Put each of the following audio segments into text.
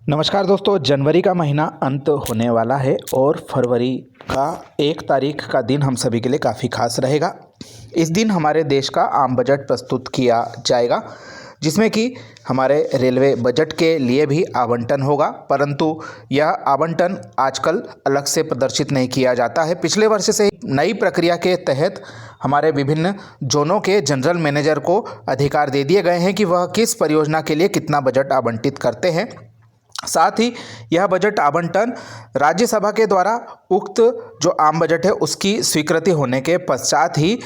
नमस्कार दोस्तों, जनवरी का महीना अंत होने वाला है और फरवरी का 1 तारीख का दिन हम सभी के लिए काफ़ी खास रहेगा। इस दिन हमारे देश का आम बजट प्रस्तुत किया जाएगा, जिसमें कि हमारे रेलवे बजट के लिए भी आवंटन होगा, परंतु यह आवंटन आजकल अलग से प्रदर्शित नहीं किया जाता है। पिछले वर्ष से नई प्रक्रिया के तहत हमारे विभिन्न जोनों के जनरल मैनेजर को अधिकार दे दिए गए हैं कि वह किस परियोजना के लिए कितना बजट आवंटित करते हैं। साथ ही यह बजट आवंटन राज्यसभा के द्वारा उक्त जो आम बजट है उसकी स्वीकृति होने के पश्चात ही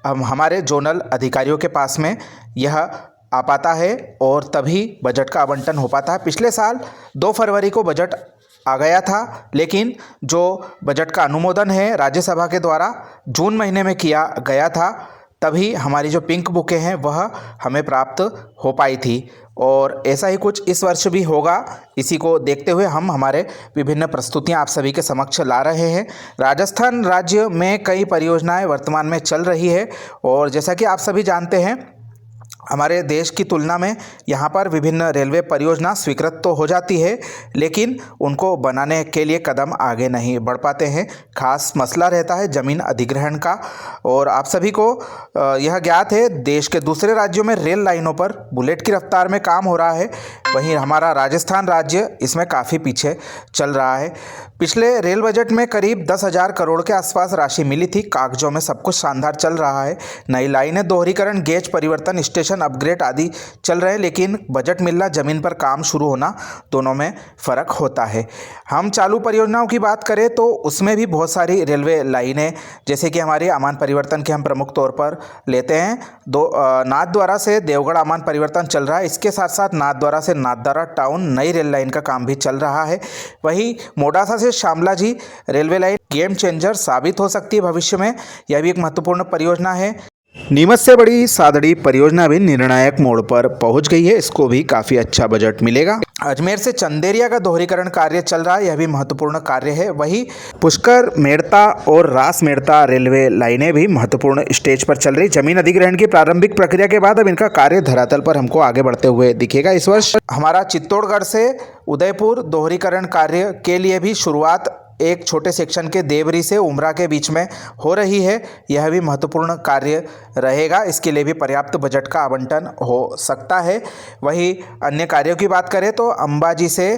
हमारे जोनल अधिकारियों के पास में यह आ पाता है और तभी बजट का आवंटन हो पाता है। पिछले साल 2 फरवरी को बजट आ गया था, लेकिन जो बजट का अनुमोदन है राज्यसभा के द्वारा जून महीने में किया गया था, तभी हमारी जो पिंक बुकें हैं वह हमें प्राप्त हो पाई थी और ऐसा ही कुछ इस वर्ष भी होगा। इसी को देखते हुए हम हमारे विभिन्न प्रस्तुतियां आप सभी के समक्ष ला रहे हैं। राजस्थान राज्य में कई परियोजनाएं वर्तमान में चल रही है और जैसा कि आप सभी जानते हैं, हमारे देश की तुलना में यहाँ पर विभिन्न रेलवे परियोजना स्वीकृत तो हो जाती है, लेकिन उनको बनाने के लिए कदम आगे नहीं बढ़ पाते हैं। खास मसला रहता है ज़मीन अधिग्रहण का और आप सभी को यह ज्ञात है, देश के दूसरे राज्यों में रेल लाइनों पर बुलेट की रफ्तार में काम हो रहा है, वहीं हमारा राजस्थान राज्य इसमें काफ़ी पीछे चल रहा है। पिछले रेल बजट में करीब 10,000 करोड़ के आसपास राशि मिली थी। कागजों में सब कुछ शानदार चल रहा है, नई लाइनें, दोहरीकरण, गेज परिवर्तन, स्टेशन अपग्रेड आदि चल रहे हैं, लेकिन बजट मिलना, ज़मीन पर काम शुरू होना, दोनों में फ़र्क होता है। हम चालू परियोजनाओं की बात करें तो उसमें भी बहुत सारी रेलवे लाइनें, जैसे कि हमारी आमान परिवर्तन की हम प्रमुख तौर पर लेते हैं। नाथद्वारा से देवगढ़ आमान परिवर्तन चल रहा है, इसके साथ साथ नाथद्वारा से नाथद्वारा टाउन नई रेल लाइन का काम भी चल रहा है। वहीं मोडासा से शामला जी रेलवे लाइन गेम चेंजर साबित हो सकती है भविष्य में, यह भी एक महत्वपूर्ण परियोजना है। नीमच से बड़ी सादड़ी परियोजना भी निर्णायक मोड़ पर पहुंच गई है, इसको भी काफ़ी अच्छा बजट मिलेगा। अजमेर से चंदेरिया का दोहरीकरण कार्य चल रहा है, यह भी महत्वपूर्ण कार्य है। वही पुष्कर मेड़ता और रास मेड़ता रेलवे लाइनें भी महत्वपूर्ण स्टेज पर चल रही। जमीन अधिग्रहण की प्रारंभिक प्रक्रिया के बाद अब इनका कार्य धरातल पर हमको आगे बढ़ते हुए दिखेगा। इस वर्ष हमारा चित्तौड़गढ़ से उदयपुर दोहरीकरण कार्य के लिए भी शुरुआत एक छोटे सेक्शन के देवरी से उमरा के बीच में हो रही है, यह भी महत्वपूर्ण कार्य रहेगा। इसके लिए भी पर्याप्त बजट का आवंटन हो सकता है। वहीं अन्य कार्यों की बात करें तो अंबाजी से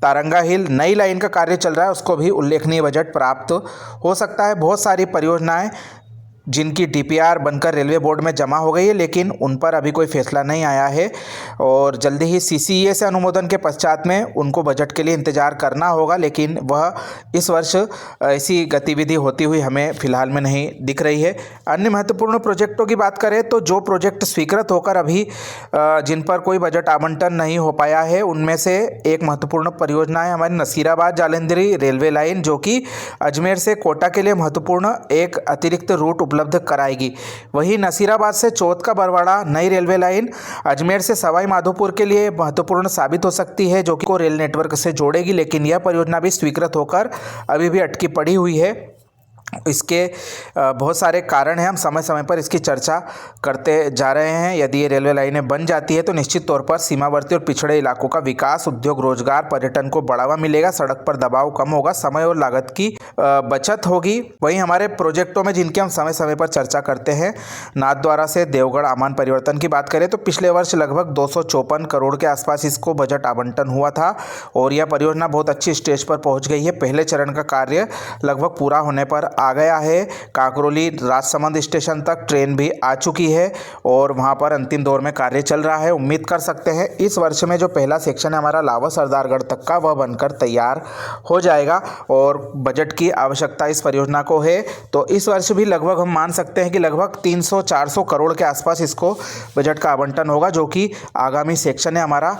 तारंगा हिल नई लाइन का कार्य चल रहा है, उसको भी उल्लेखनीय बजट प्राप्त हो सकता है। बहुत सारी परियोजनाएं जिनकी डीपीआर बनकर रेलवे बोर्ड में जमा हो गई है, लेकिन उन पर अभी कोई फैसला नहीं आया है और जल्दी ही सीसीईए से अनुमोदन के पश्चात में उनको बजट के लिए इंतज़ार करना होगा, लेकिन वह इस वर्ष ऐसी गतिविधि होती हुई हमें फ़िलहाल में नहीं दिख रही है। अन्य महत्वपूर्ण प्रोजेक्टों की बात करें तो जो प्रोजेक्ट स्वीकृत होकर अभी जिन पर कोई बजट आवंटन नहीं हो पाया है, उनमें से एक महत्वपूर्ण परियोजना है हमारी नसीराबाद जालंधरी रेलवे लाइन, जो कि अजमेर से कोटा के लिए महत्वपूर्ण एक अतिरिक्त रूट उपलब्ध कराएगी। वहीं नसीराबाद से चौथ का बरवाड़ा नई रेलवे लाइन अजमेर से सवाई माधोपुर के लिए महत्वपूर्ण साबित हो सकती है, जो कि को रेल नेटवर्क से जोड़ेगी, लेकिन यह परियोजना भी स्वीकृत होकर अभी भी अटकी पड़ी हुई है। इसके बहुत सारे कारण हैं, हम समय समय पर इसकी चर्चा करते जा रहे हैं। यदि ये रेलवे लाइनें बन जाती है तो निश्चित तौर पर सीमावर्ती और पिछड़े इलाकों का विकास, उद्योग, रोजगार, पर्यटन को बढ़ावा मिलेगा, सड़क पर दबाव कम होगा, समय और लागत की बचत होगी। वहीं हमारे प्रोजेक्टों में जिनकी हम समय समय पर चर्चा करते हैं, नाथद्वारा से देवगढ़ आमान परिवर्तन की बात करें तो पिछले वर्ष लगभग 254 करोड़ के आसपास इसको बजट आवंटन हुआ था और यह परियोजना बहुत अच्छी स्टेज पर पहुँच गई है। पहले चरण का कार्य लगभग पूरा होने पर आ गया है। काकरोली राजसमंद स्टेशन तक ट्रेन भी आ चुकी है और वहां पर अंतिम दौर में कार्य चल रहा है। उम्मीद कर सकते हैं इस वर्ष में जो पहला सेक्शन है हमारा लावा सरदारगढ़ तक का, वह बनकर तैयार हो जाएगा और बजट की आवश्यकता इस परियोजना को है, तो इस वर्ष भी लगभग हम मान सकते हैं कि लगभग 300-400 करोड़ के आसपास इसको बजट का आवंटन होगा, जो कि आगामी सेक्शन है हमारा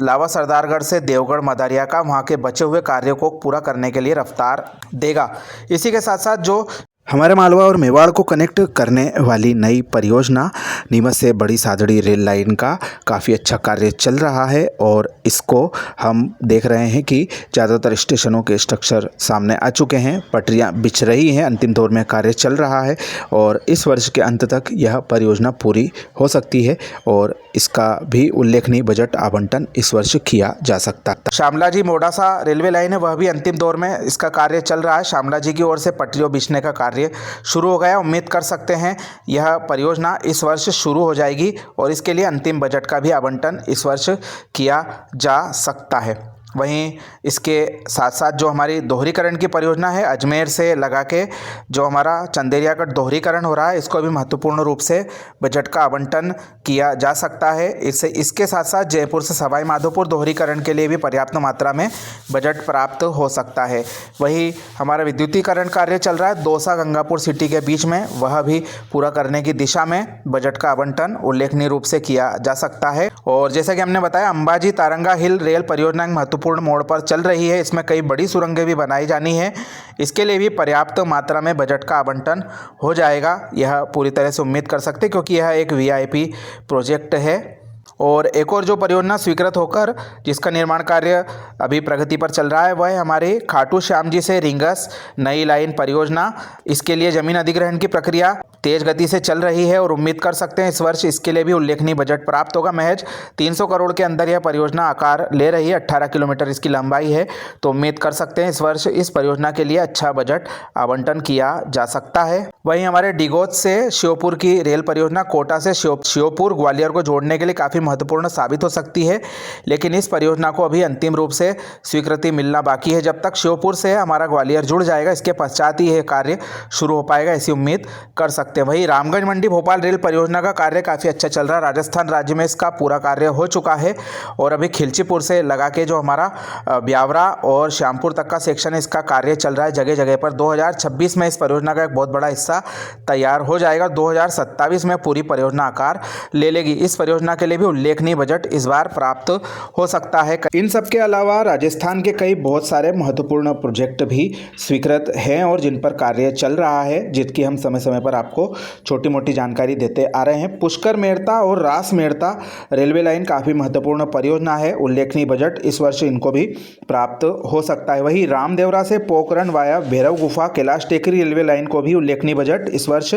लावा सरदारगढ़ से देवगढ़ मदारिया का, वहाँ के बचे हुए कार्यों को पूरा करने के लिए रफ्तार देगा। इसी के साथ साथ जो हमारे मालवा और मेवाड़ को कनेक्ट करने वाली नई परियोजना नीमच से बड़ी सादड़ी रेल लाइन का काफ़ी अच्छा कार्य चल रहा है और इसको हम देख रहे हैं कि ज़्यादातर स्टेशनों के स्ट्रक्चर सामने आ चुके हैं, पटरियां बिछ रही हैं, अंतिम दौर में कार्य चल रहा है और इस वर्ष के अंत तक यह परियोजना पूरी हो सकती है और इसका भी उल्लेखनीय बजट आवंटन इस वर्ष किया जा सकता है। शामला जी मोडासा रेलवे लाइन है, वह भी अंतिम दौर में इसका कार्य चल रहा है। शामला जी की ओर से पटरियों बिछने का कार्य शुरू हो गया। उम्मीद कर सकते हैं यह परियोजना इस वर्ष शुरू हो जाएगी और इसके लिए अंतिम बजट का भी आवंटन इस वर्ष किया जा सकता है। वहीं इसके साथ साथ जो हमारी दोहरीकरण की परियोजना है, अजमेर से लगा के जो हमारा चंदेरिया का दोहरीकरण हो रहा है, इसको भी महत्वपूर्ण रूप से बजट का आवंटन किया जा सकता है। इसके साथ साथ जयपुर से सवाई माधोपुर दोहरीकरण के लिए भी पर्याप्त मात्रा में बजट प्राप्त हो सकता है। वहीं हमारा विद्युतीकरण कार्य चल रहा है दौसा गंगापुर सिटी के बीच में, वह भी पूरा करने की दिशा में बजट का आवंटन उल्लेखनीय रूप से किया जा सकता है। और जैसा कि हमने बताया, अंबाजी तारंगा हिल रेल परियोजना महत्वपूर्ण मोड़ पर चल रही है। इसमें कई बड़ी सुरंगें भी बनाई जानी है। इसके लिए भी पर्याप्त मात्रा में बजट का आवंटन हो जाएगा, यह पूरी तरह से उम्मीद कर सकते हैं, क्योंकि यह एक वीआईपी प्रोजेक्ट है। और एक और जो परियोजना स्वीकृत होकर जिसका निर्माण कार्य अभी प्रगति पर चल रहा है, वह है हमारे खाटू श्याम जी से रिंगस नई लाइन परियोजना। इसके लिए जमीन अधिग्रहण की प्रक्रिया तेज गति से चल रही है और उम्मीद कर सकते हैं इस वर्ष इसके लिए भी उल्लेखनीय बजट प्राप्त होगा। महज 300 करोड़ के अंदर यह परियोजना आकार ले रही है, 18 किलोमीटर इसकी लंबाई है, तो उम्मीद कर सकते हैं इस वर्ष इस परियोजना के लिए अच्छा बजट आवंटन किया जा सकता है। वहीं हमारे डिगोत से श्योपुर की रेल परियोजना कोटा से श्योपुर ग्वालियर को जोड़ने के लिए काफ़ी महत्वपूर्ण साबित हो सकती है, लेकिन इस परियोजना को अभी अंतिम रूप से स्वीकृति मिलना बाकी है। जब तक श्योपुर से हमारा ग्वालियर जुड़ जाएगा, इसके पश्चात ही यह कार्य शुरू हो पाएगा, ऐसी उम्मीद कर सकते हैं। वहीं रामगंज मंडी भोपाल रेल परियोजना का कार्य काफ़ी अच्छा चल रहा है। राजस्थान राज्य में इसका पूरा कार्य हो चुका है और अभी खिलचीपुर से लगा के जो हमारा ब्यावरा और श्यामपुर तक का सेक्शन है, इसका कार्य चल रहा है जगह जगह पर। 2026 में इस परियोजना का एक बहुत बड़ा हिस्सा तैयार हो जाएगा। 2027 में पूरी परियोजना आकार ले लेगी। इस परियोजना के लिए भी उल्लेखनीय बजट इस बार प्राप्त हो सकता है। इन सब के अलावा राजस्थान के कई बहुत सारे महत्वपूर्ण प्रोजेक्ट भी स्वीकृत हैं और जिन पर कार्य चल रहा है, जिसकी हम समय समय पर आपको छोटी मोटी जानकारी देते आ रहे हैं। पुष्कर मेड़ता और रास मेड़ता रेलवे लाइन काफ़ी महत्वपूर्ण परियोजना है, उल्लेखनीय बजट इस वर्ष इनको भी प्राप्त हो सकता है। वहीं रामदेवरा से पोखरण वाया भैरव गुफा कैलाश टेकरी रेलवे लाइन को भी उल्लेखनीय बजट इस वर्ष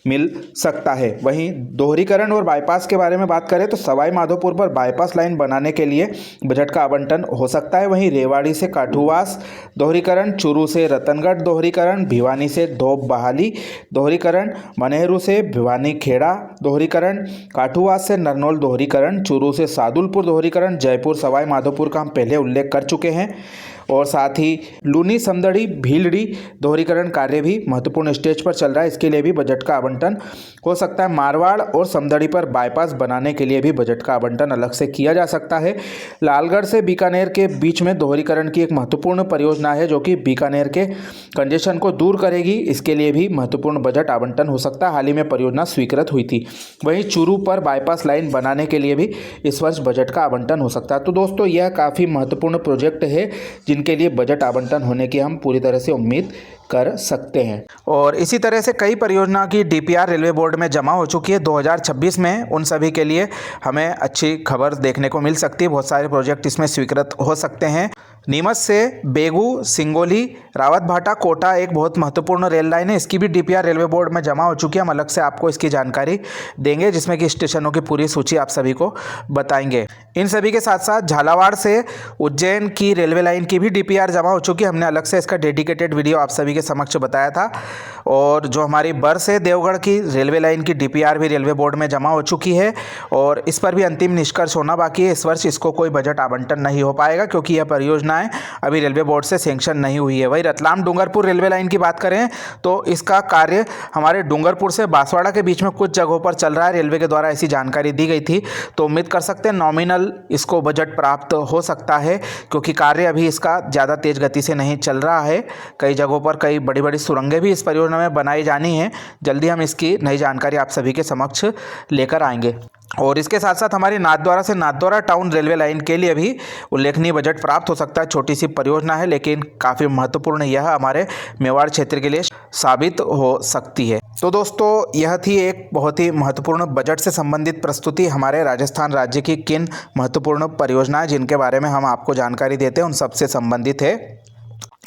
मिल सकता है। वहीं दोहरीकरण और बाईपास के बारे में बात करें तो सवाई माधोपुर पर बाईपास लाइन बनाने के लिए बजट का आवंटन हो सकता है। वहीं रेवाड़ी से काठूवास दोहरीकरण, चूरू से रतनगढ़ दोहरीकरण, भिवानी से धोब बहाली दोहरीकरण, मनेहरू से भिवानी खेड़ा दोहरीकरण, काठूवास से नरनौल दोहरीकरण, चूरू से सादुलपुर दोहरीकरण, जयपुर सवाई माधोपुर का हम पहले उल्लेख कर चुके हैं और साथ ही लूनी समदड़ी भीलड़ी दोहरीकरण कार्य भी महत्वपूर्ण स्टेज पर चल रहा है। इसके लिए भी बजट का आवंटन हो सकता है। मारवाड़ और समदड़ी पर बाईपास बनाने के लिए भी बजट का आवंटन अलग से किया जा सकता है। लालगढ़ से बीकानेर के बीच में दोहरीकरण की एक महत्वपूर्ण परियोजना है जो कि बीकानेर के कंजेशन को दूर करेगी। इसके लिए भी महत्वपूर्ण बजट आवंटन हो सकता है। हाल ही में परियोजना स्वीकृत हुई थी। वहीं चूरू पर बाईपास लाइन बनाने के लिए भी इस वर्ष बजट का आवंटन हो सकता है। तो दोस्तों, यह काफ़ी महत्वपूर्ण प्रोजेक्ट है जिनके लिए बजट आवंटन होने की हम पूरी तरह से उम्मीद कर सकते हैं। और इसी तरह से कई परियोजना की डीपीआर रेलवे बोर्ड में जमा हो चुकी है 2026 में। उन सभी के लिए हमें अच्छी खबर देखने को मिल सकती है। बहुत सारे प्रोजेक्ट इसमें स्वीकृत हो सकते हैं। नीमच से बेगू, सिंगोली, रावत भाटा, कोटा एक बहुत महत्वपूर्ण रेल लाइन है। इसकी भी डीपीआर रेलवे बोर्ड में जमा हो चुकी है। हम अलग से आपको इसकी जानकारी देंगे, जिसमें कि स्टेशनों की पूरी सूची आप सभी को बताएंगे। इन सभी के साथ साथ झालावाड़ से उज्जैन की रेलवे लाइन की भी डीपीआर जमा हो चुकी है। हमने अलग से इसका डेडिकेटेड वीडियो आप सभी के समक्ष बताया था। और जो हमारी बर से देवगढ़ की रेलवे लाइन की डीपीआर भी रेलवे बोर्ड में जमा हो चुकी है और इस पर भी अंतिम निष्कर्ष होना बाकी है। इस वर्ष इसको कोई बजट आवंटन नहीं हो पाएगा क्योंकि यह परियोजनाएं अभी रेलवे बोर्ड से सैंक्शन नहीं हुई है। वही रतलाम डूंगरपुर रेलवे लाइन की बात करें तो इसका कार्य हमारे डूंगरपुर से बांसवाड़ा के बीच में कुछ जगहों पर चल रहा है। रेलवे के द्वारा ऐसी जानकारी दी गई थी, तो उम्मीद कर सकते हैं नॉमिनल इसको बजट प्राप्त हो सकता है क्योंकि कार्य अभी इसका ज़्यादा तेज गति से नहीं चल रहा है। कई जगहों पर कई बड़ी बड़ी सुरंगें भी इस परियोजना में बनाई जानी है। जल्दी हम इसकी नई जानकारी आप सभी के समक्ष लेकर आएंगे। और इसके साथ साथ हमारी नाथद्वारा से नाथद्वारा टाउन रेलवे लाइन के लिए भी उल्लेखनीय बजट प्राप्त हो सकता है। छोटी सी परियोजना है लेकिन काफ़ी महत्वपूर्ण यह हमारे मेवाड़ क्षेत्र के लिए साबित हो सकती है। तो दोस्तों, यह थी एक बहुत ही महत्वपूर्ण बजट से संबंधित प्रस्तुति। हमारे राजस्थान राज्य की किन महत्वपूर्ण परियोजनाएं जिनके बारे में हम आपको जानकारी देते हैं उन सबसे संबंधित है।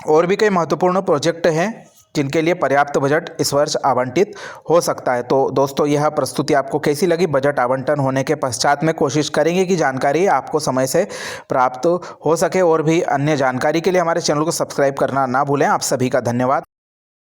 और भी कई महत्वपूर्ण प्रोजेक्ट हैं जिनके लिए पर्याप्त बजट इस वर्ष आवंटित हो सकता है। तो दोस्तों, यह प्रस्तुति आपको कैसी लगी? बजट आवंटन होने के पश्चात में कोशिश करेंगे कि जानकारी आपको समय से प्राप्त हो सके। और भी अन्य जानकारी के लिए हमारे चैनल को सब्सक्राइब करना ना भूलें। आप सभी का धन्यवाद।